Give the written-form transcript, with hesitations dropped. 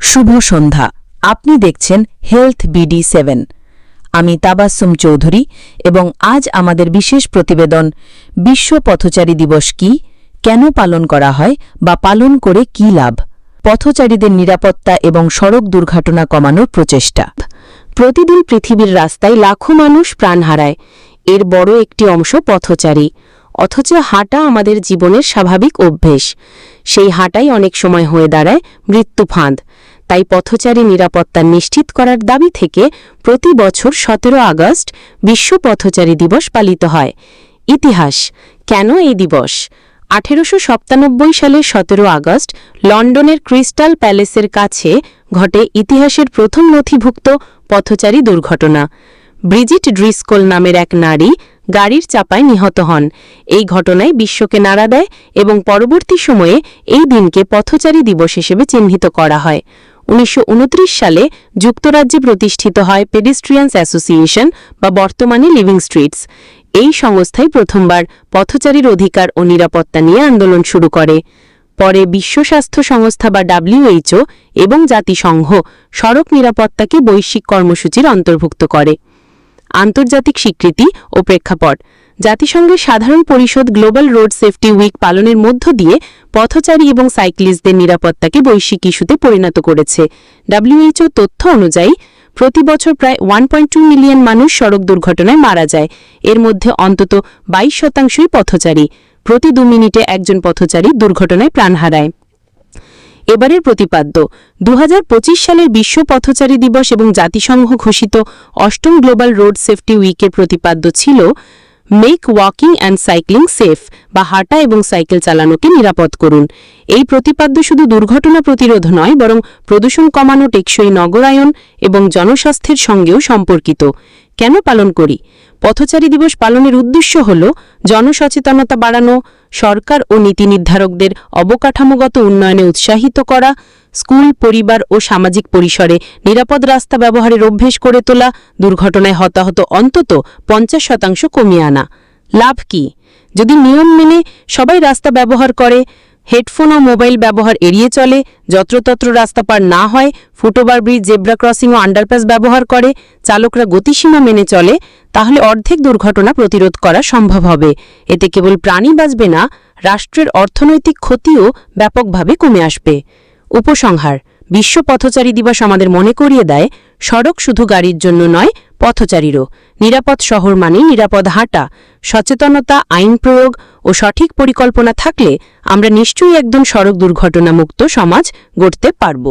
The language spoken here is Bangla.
শুভ সন্ধ্যা। আপনি দেখছেন হেলথ BD7। আমি তাবাসসুম চৌধুরী এবং আজ আমাদের বিশেষ প্রতিবেদন বিশ্ব পথচারী দিবস কি, কেন পালন করা হয় বা পালন করে কি লাভ, পথচারীদের নিরাপত্তা এবং সড়ক দুর্ঘটনা কমানোর প্রচেষ্টা। প্রতিদিন পৃথিবীর রাস্তায় লাখো মানুষ প্রাণ হারায়। এর বড় একটি অংশ পথচারী। অথচ হাঁটা আমাদের জীবনের স্বাভাবিক অভ্যেস। সেই হাঁটাই অনেক সময় হয়ে দাঁড়ায় মৃত্যু ফাঁদ। তাই পথচারী নিরাপত্তা নিশ্চিত করার দাবি থেকে প্রতি বছর 17 আগস্ট বিশ্ব পথচারী দিবস পালিত হয়। ইতিহাস: কেন এই দিবস? 1897 সালের 17 আগস্ট লন্ডনের ক্রিস্টাল প্যালেসের কাছে ঘটে ইতিহাসের প্রথম নথিভুক্ত পথচারী দুর্ঘটনা। ব্রিজিট ড্রিসকোল নামের এক নারী গাড়ির চাপায় নিহত হন। এই ঘটনায় বিশ্বকে নাড়া দেয় এবং পরবর্তী সময়ে এই দিনকে পথচারী দিবস হিসেবে চিহ্নিত করা হয়। 1929 সালে যুক্তরাজ্যে প্রতিষ্ঠিত হয় পেডেস্ট্রিয়ানস অ্যাসোসিয়েশন বা বর্তমানে লিভিং স্ট্রিটস। এই সংস্থাই প্রথমবার পথচারীর অধিকার ও নিরাপত্তা নিয়ে আন্দোলন শুরু করে। পরে বিশ্ব স্বাস্থ্য সংস্থা বা WHO এবং জাতিসংঘ সড়ক নিরাপত্তাকে বৈশ্বিক কর্মসূচির অন্তর্ভুক্ত করে। আন্তর্জাতিক স্বীকৃতি ও প্রেক্ষাপট: জাতিসংঘের সাধারণ পরিষদ গ্লোবাল রোড সেফটি উইক পালনের মধ্য দিয়ে পথচারী এবং সাইক্লিস্টদের নিরাপত্তাকে বৈশ্বিক ইস্যুতে পরিণত করেছে। WHO তথ্য অনুযায়ী প্রতি বছর প্রায় 1.2 মিলিয়ন মানুষ সড়ক দুর্ঘটনায় মারা যায়। এর মধ্যে অন্তত 22% পথচারী। প্রতি 2 মিনিটে একজন পথচারী দুর্ঘটনায় প্রাণ হারায়। এবারের প্রতিপাদ্য: 2025 সালের বিশ্ব পথচারী দিবস এবং জাতিসংঘ ঘোষিত 8ম গ্লোবাল রোড সেফটি উইকের প্রতিপাদ্য ছিল make walking and cycling safe, বা হাঁটা এবং সাইকেল চালানোকে নিরাপদ করুন। এই প্রতিপাদ্য শুধু দুর্ঘটনা প্রতিরোধ নয়, বরং প্রদূষণ কমানো, টেকসই নগরায়ন এবং জনস্বাস্থ্যের সঙ্গেও সম্পর্কিত। কেন পালন করি? পথচারী দিবস পালনের উদ্দেশ্য হল জনসচেতনতা বাড়ানো, সরকার ও নীতি নির্ধারকদের অবকাঠামোগত উন্নয়নে উৎসাহিত করা, স্কুল, পরিবার ও সামাজিক পরিসরে নিরাপদ রাস্তা ব্যবহারের অভ্যেস করে তোলা, দুর্ঘটনায় হতাহত অন্তত 50% কমিয়ে আনা। লাভ কি? যদি নিয়ম মেনে সবাই রাস্তা ব্যবহার করে, হেডফোন ও মোবাইল ব্যবহার এড়িয়ে চলে, যত্রতত্র রাস্তা পার না হয়, ফুটওভার ব্রিজ, জেব্রা ক্রসিং ও আন্ডারপাস ব্যবহার করে, চালকরা গতিসীমা মেনে চলে, তাহলে অর্ধেক দুর্ঘটনা প্রতিরোধ করা সম্ভব হবে। এতে কেবল প্রাণই বাঁচবে না, রাষ্ট্রের অর্থনৈতিক ক্ষতিও ব্যাপকভাবে কমে আসবে। উপসংহার: বিশ্ব পথচারী দিবস আমাদের মনে করিয়ে দেয়, সড়ক শুধু গাড়ির জন্য নয়, পথচারীরও। নিরাপদ শহর মানে নিরাপদ হাঁটা। সচেতনতা, আইন প্রয়োগ ও সঠিক পরিকল্পনা থাকলে আমরা নিশ্চয়ই একদম সড়ক দুর্ঘটনামুক্ত সমাজ গড়তে পারব।